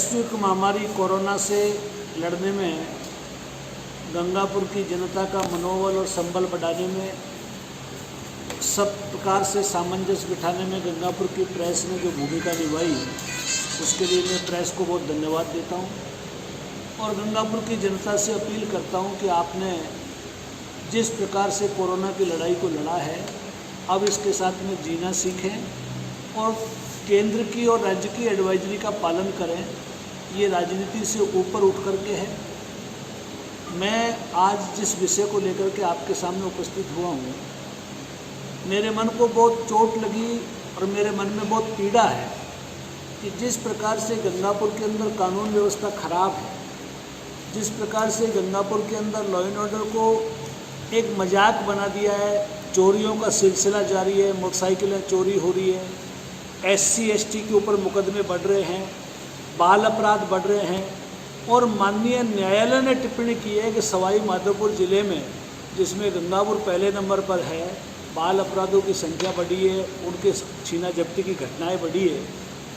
वैश्विक महामारी कोरोना से लड़ने में गंगापुर की जनता का मनोबल और संबल बढ़ाने में, सब प्रकार से सामंजस्य बिठाने में गंगापुर की प्रेस ने जो भूमिका निभाई, उसके लिए मैं प्रेस को बहुत धन्यवाद देता हूं। और गंगापुर की जनता से अपील करता हूं कि आपने जिस प्रकार से कोरोना की लड़ाई को लड़ा है, अब इसके साथ में जीना सीखें और केंद्र की और राज्य की एडवाइजरी का पालन करें। ये राजनीति से ऊपर उठ कर के है। मैं आज जिस विषय को लेकर के आपके सामने उपस्थित हुआ हूँ, मेरे मन को बहुत चोट लगी और मेरे मन में बहुत पीड़ा है कि जिस प्रकार से गंगापुर के अंदर कानून व्यवस्था खराब है, जिस प्रकार से गंगापुर के अंदर लॉ एंड ऑर्डर को एक मजाक बना दिया है, चोरियों का सिलसिला जारी है, मोटरसाइकिलें चोरी हो रही है, SC ST के ऊपर मुकदमे बढ़ रहे हैं, बाल अपराध बढ़ रहे हैं। और माननीय न्यायालय ने टिप्पणी की है कि सवाई माधोपुर ज़िले में, जिसमें गंगापुर पहले नंबर पर है, बाल अपराधों की संख्या बढ़ी है, उनके छीना जब्ती की घटनाएं बढ़ी है।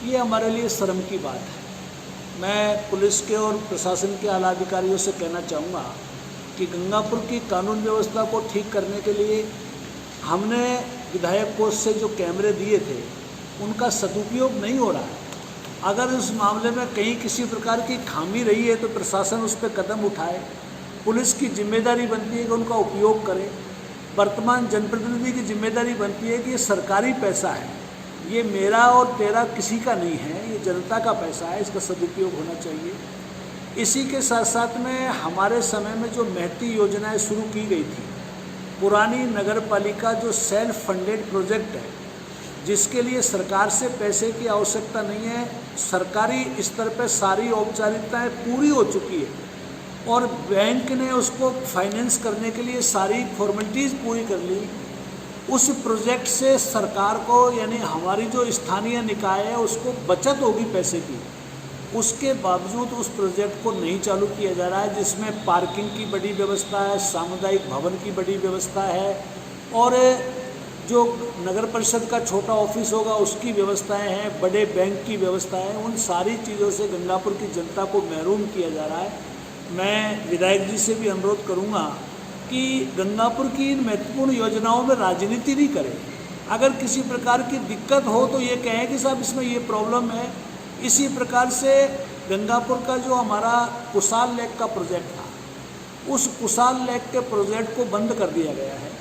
ये हमारे लिए शर्म की बात है। मैं पुलिस के और प्रशासन के आला अधिकारियों से कहना चाहूँगा कि गंगापुर की कानून व्यवस्था को ठीक करने के लिए हमने विधायक कोष से जो कैमरे दिए थे, उनका सदुपयोग नहीं हो रहा है। अगर उस मामले में कहीं किसी प्रकार की खामी रही है तो प्रशासन उस पर कदम उठाए। पुलिस की जिम्मेदारी बनती है कि उनका उपयोग करे। वर्तमान जनप्रतिनिधि की जिम्मेदारी बनती है कि ये सरकारी पैसा है, ये मेरा और तेरा किसी का नहीं है, ये जनता का पैसा है, इसका सदुपयोग होना चाहिए। इसी के साथ साथ में हमारे समय में जो महती योजनाएं शुरू की गई थी, पुरानी नगर पालिका जो सेल्फ फंडेड प्रोजेक्ट है, जिसके लिए सरकार से पैसे की आवश्यकता नहीं है, सरकारी स्तर पर सारी औपचारिकताएं पूरी हो चुकी है और बैंक ने उसको फाइनेंस करने के लिए सारी फॉर्मेलिटीज़ पूरी कर ली। उस प्रोजेक्ट से सरकार को, यानी हमारी जो स्थानीय निकाय है, उसको बचत होगी पैसे की। उसके बावजूद उस प्रोजेक्ट को नहीं चालू किया जा रहा है, जिसमें पार्किंग की बड़ी व्यवस्था है, सामुदायिक भवन की बड़ी व्यवस्था है और जो नगर परिषद का छोटा ऑफिस होगा उसकी व्यवस्थाएं हैं, बड़े बैंक की व्यवस्था है। उन सारी चीज़ों से गंगापुर की जनता को महरूम किया जा रहा है। मैं विधायक जी से भी अनुरोध करूंगा कि गंगापुर की इन महत्वपूर्ण योजनाओं में राजनीति नहीं करें। अगर किसी प्रकार की दिक्कत हो तो ये कहें कि साहब इसमें ये प्रॉब्लम है। इसी प्रकार से गंगापुर का जो हमारा कुशाल लेक का प्रोजेक्ट था, उस कुशाल लेक के प्रोजेक्ट को बंद कर दिया गया है।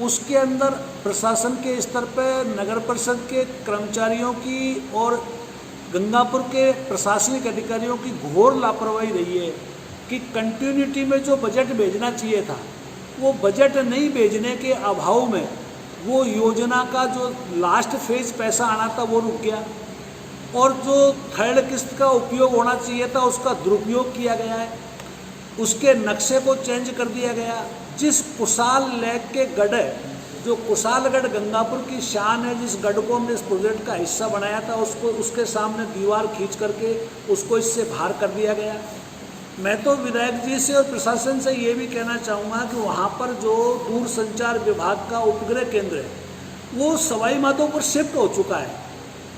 उसके अंदर प्रशासन के स्तर पर नगर परिषद के कर्मचारियों की और गंगापुर के प्रशासनिक अधिकारियों की घोर लापरवाही रही है कि कंटिन्यूटी में जो बजट भेजना चाहिए था, वो बजट नहीं भेजने के अभाव में वो योजना का जो लास्ट फेज पैसा आना था वो रुक गया और जो थर्ड किस्त का उपयोग होना चाहिए था उसका दुरुपयोग किया गया है। उसके नक्शे को चेंज कर दिया गया। जिस कुशाल लेक के गढ़ है, जो कुशालगढ़ गंगापुर की शान है, जिस गढ़ को हमने इस प्रोजेक्ट का हिस्सा बनाया था, उसको उसके सामने दीवार खींच करके उसको इससे बाहर कर दिया गया। मैं तो विधायक जी से और प्रशासन से ये भी कहना चाहूँगा कि वहाँ पर जो दूरसंचार विभाग का उपग्रह केंद्र है, वो सवाई माधोपुर शिफ्ट हो चुका है।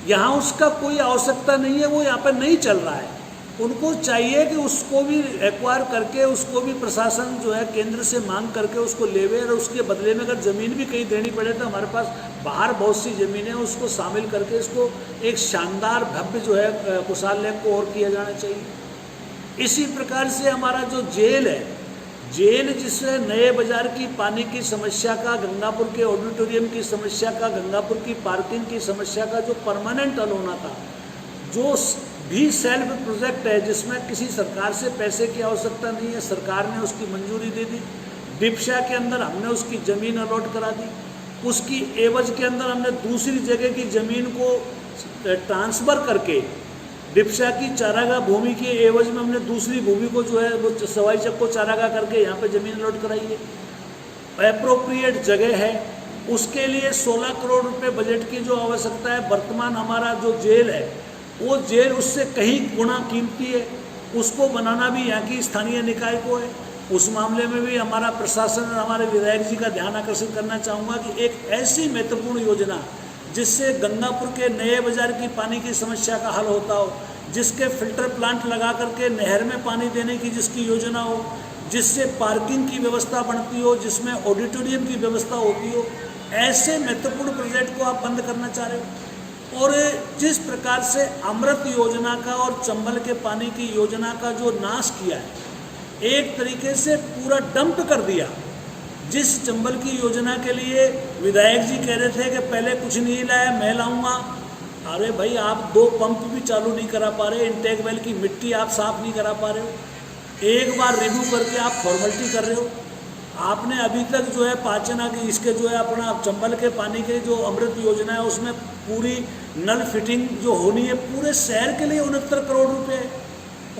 यहाँ उसका कोई आवश्यकता नहीं है, वो यहाँ पर नहीं चल रहा है। उनको चाहिए कि उसको भी एक्वायर करके, उसको भी प्रशासन जो है केंद्र से मांग करके उसको लेवे और उसके बदले में अगर ज़मीन भी कहीं देनी पड़े तो हमारे पास बाहर बहुत सी ज़मीनें हैं, उसको शामिल करके इसको एक शानदार भव्य जो है कुशाल लेक को और किया जाना चाहिए। इसी प्रकार से हमारा जो जेल है, जेल जिससे नए बाज़ार की पानी की समस्या का, गंगापुर के ऑडिटोरियम की समस्या का, गंगापुर की पार्किंग की समस्या का जो परमानेंट हल होना था, जो भी सेल्फ प्रोजेक्ट है जिसमें किसी सरकार से पैसे की आवश्यकता नहीं है, सरकार ने उसकी मंजूरी दे दी। डिप्शा के अंदर हमने उसकी ज़मीन अलॉट करा दी। उसकी एवज के अंदर हमने दूसरी जगह की ज़मीन को ट्रांसफ़र करके डिप्शा की चारागाह भूमि के एवज में हमने दूसरी भूमि को जो है वो सवाई चक को चारागाह करके यहाँ पे ज़मीन अलॉट कराई है। एप्रोप्रिएट जगह है, उसके लिए 16 करोड़ रुपये बजट की जो आवश्यकता है। वर्तमान हमारा जो जेल है, वो जेल उससे कहीं गुना कीमती है, उसको बनाना भी यहाँ की स्थानीय निकाय को है। उस मामले में भी हमारा प्रशासन और हमारे विधायक जी का ध्यान आकर्षित करना चाहूँगा कि एक ऐसी महत्वपूर्ण योजना जिससे गंगापुर के नए बाज़ार की पानी की समस्या का हल होता हो, जिसके फिल्टर प्लांट लगा करके नहर में पानी देने की जिसकी योजना हो, जिससे पार्किंग की व्यवस्था बनती हो, जिसमें ऑडिटोरियम की व्यवस्था होती हो, ऐसे महत्वपूर्ण प्रोजेक्ट को आप बंद करना चाह रहे हो। और जिस प्रकार से अमृत योजना का और चंबल के पानी की योजना का जो नाश किया है, एक तरीके से पूरा डंप कर दिया। जिस चंबल की योजना के लिए विधायक जी कह रहे थे कि पहले कुछ नहीं लाया, मैं लाऊंगा, अरे भाई आप 2 पंप भी चालू नहीं करा पा रहे, इंटेक वेल की मिट्टी आप साफ नहीं करा पा रहे हो, एक बार रिव्यू करके आप फॉर्मेलिटी कर रहे हो। आपने अभी तक जो है पाचना की इसके जो है अपना चंबल के पानी के जो अमृत योजना है उसमें पूरी नल फिटिंग जो होनी है पूरे शहर के लिए 69 करोड़ रुपए,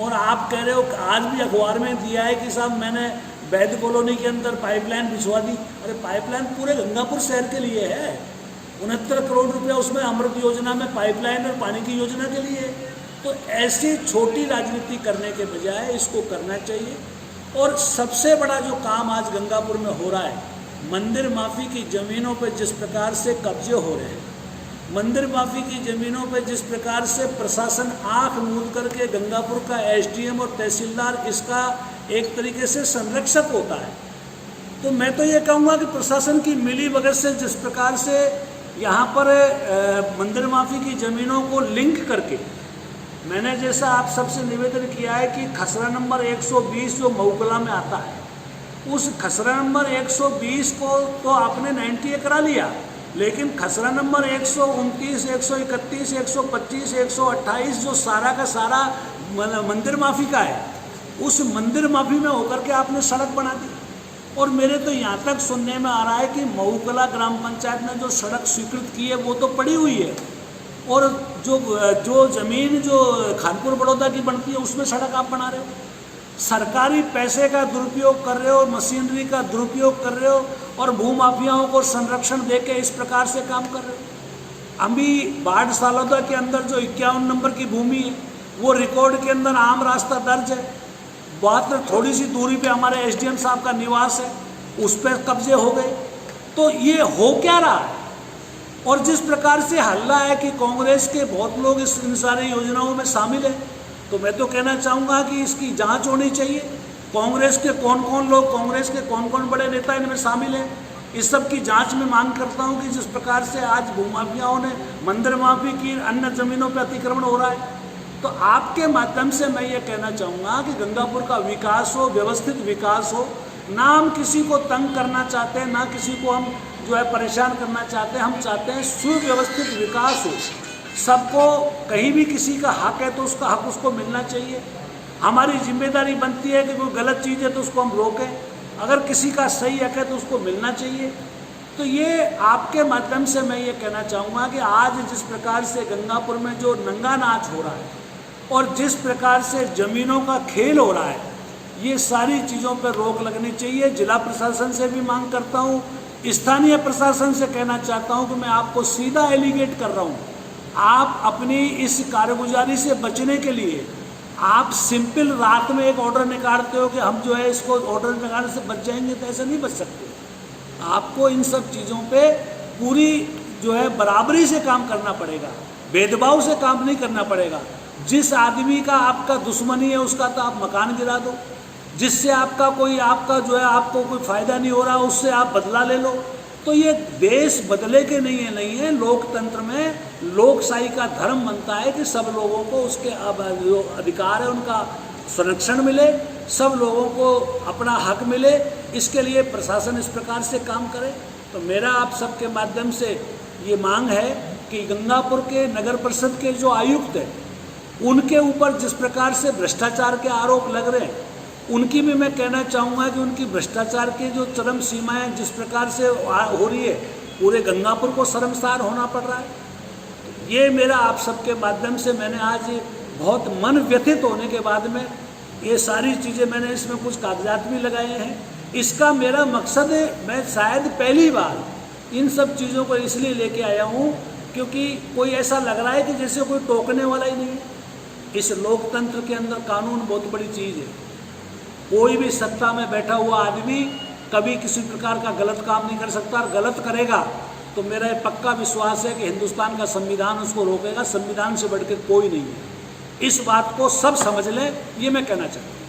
और आप कह रहे हो, आज भी अखबार में दिया है कि साहब मैंने वैद कॉलोनी के अंदर पाइपलाइन बिछवा दी। अरे पाइपलाइन पूरे गंगापुर शहर के लिए है, 69 करोड़ रुपया उसमें अमृत योजना में पाइपलाइन और पानी की योजना के लिए। तो ऐसी छोटी राजनीति करने के बजाय इसको करना चाहिए। और सबसे बड़ा जो काम आज गंगापुर में हो रहा है, मंदिर माफी की ज़मीनों पर जिस प्रकार से कब्जे हो रहे हैं, मंदिर माफी की ज़मीनों पर जिस प्रकार से प्रशासन आंख मूंद करके गंगापुर का एसडीएम और तहसीलदार इसका एक तरीके से संरक्षक होता है, तो मैं तो ये कहूँगा कि प्रशासन की मिलीभगत से जिस प्रकार से यहाँ पर मंदिर माफी की ज़मीनों को लिंक करके, मैंने जैसा आप सबसे निवेदन किया है कि खसरा नंबर 120 जो मऊकला में आता है, उस खसरा नंबर 120 को तो आपने 90 करा लिया, लेकिन खसरा नंबर 129, 131, 125, 128 जो सारा का सारा मंदिर माफी का है, उस मंदिर माफी में होकर के आपने सड़क बना दी। और मेरे तो यहाँ तक सुनने में आ रहा है कि मऊकला ग्राम पंचायत ने जो सड़क स्वीकृत की है वो तो पड़ी हुई है, और जो ज़मीन जो खानपुर बड़ौदा की बनती है उसमें सड़क आप बना रहे हो। सरकारी पैसे का दुरुपयोग कर रहे हो, मशीनरी का दुरुपयोग कर रहे हो, और भूमाफियाओं को संरक्षण देके इस प्रकार से काम कर रहे हो। अभी बाढ़ सालोदा के अंदर जो 51 नंबर की भूमि है वो रिकॉर्ड के अंदर आम रास्ता दर्ज है, बात थोड़ी सी दूरी पे हमारे एसडीएम साहब का निवास है, उस पर कब्जे हो गए। तो ये हो क्या रहा है? और जिस प्रकार से हल्ला है कि कांग्रेस के बहुत लोग इन सारी योजनाओं में शामिल हैं, तो मैं तो कहना चाहूँगा कि इसकी जांच होनी चाहिए। कांग्रेस के कौन कौन लोग, कांग्रेस के कौन कौन बड़े नेता इनमें शामिल हैं, इस सब की जांच में मांग करता हूँ कि जिस प्रकार से आज भूमाफियाओं ने मंदिर माफी की, अन्य ज़मीनों पर अतिक्रमण हो रहा है, तो आपके माध्यम से मैं ये कहना चाहूँगा कि गंगापुर का विकास हो, व्यवस्थित विकास हो, ना हम किसी को तंग करना चाहते हैं, ना किसी को हम जो है परेशान करना चाहते हैं। हम चाहते हैं सुव्यवस्थित विकास हो, सबको कहीं भी किसी का हक है तो उसका हक उसको मिलना चाहिए। हमारी जिम्मेदारी बनती है कि कोई गलत चीज़ है तो उसको हम रोकें, अगर किसी का सही हक है तो उसको मिलना चाहिए। तो ये आपके माध्यम से मैं ये कहना चाहूँगा कि आज जिस प्रकार से गंगापुर में जो नंगा नाच हो रहा है और जिस प्रकार से ज़मीनों का खेल हो रहा है, ये सारी चीज़ों पर रोक लगनी चाहिए। जिला प्रशासन से भी मांग करता हूँ, स्थानीय प्रशासन से कहना चाहता हूँ कि मैं आपको सीधा एलिगेट कर रहा हूँ, आप अपनी इस कारगुजारी से बचने के लिए आप सिंपल रात में एक ऑर्डर निकालते हो कि हम जो है इसको ऑर्डर निकालने से बच जाएंगे, तो ऐसा नहीं बच सकते। आपको इन सब चीज़ों पे पूरी जो है बराबरी से काम करना पड़ेगा, भेदभाव से काम नहीं करना पड़ेगा। जिस आदमी का आपका दुश्मनी है उसका तो आप मकान गिरा दो, जिससे आपका जो है आपको कोई फ़ायदा नहीं हो रहा उससे आप बदला ले लो। तो ये देश बदले के नहीं है। लोकतंत्र में लोकशाही का धर्म बनता है कि सब लोगों को उसके जो अधिकार है उनका संरक्षण मिले, सब लोगों को अपना हक मिले। इसके लिए प्रशासन इस प्रकार से काम करे। तो मेरा आप सबके माध्यम से ये मांग है कि गंगापुर के नगर परिषद के जो आयुक्त हैं उनके ऊपर जिस प्रकार से भ्रष्टाचार के आरोप लग रहे हैं, उनकी भी मैं कहना चाहूँगा कि उनकी भ्रष्टाचार की जो चरम सीमाएं जिस प्रकार से हो रही है, पूरे गंगापुर को शर्मसार होना पड़ रहा है। ये मेरा आप सबके माध्यम से मैंने आज बहुत मन व्यथित होने के बाद में ये सारी चीज़ें मैंने इसमें कुछ कागजात भी लगाए हैं। इसका मेरा मकसद है, मैं शायद पहली बार इन सब चीज़ों को इसलिए लेके आया हूँ क्योंकि कोई ऐसा लग रहा है कि जैसे कोई टोकने वाला ही नहीं है। इस लोकतंत्र के अंदर कानून बहुत बड़ी चीज़ है। कोई भी सत्ता में बैठा हुआ आदमी कभी किसी प्रकार का गलत काम नहीं कर सकता, और गलत करेगा तो मेरा ये पक्का विश्वास है कि हिंदुस्तान का संविधान उसको रोकेगा। संविधान से बढ़ के कोई नहीं है। इस बात को सब समझ लें, ये मैं कहना चाहता हूँ।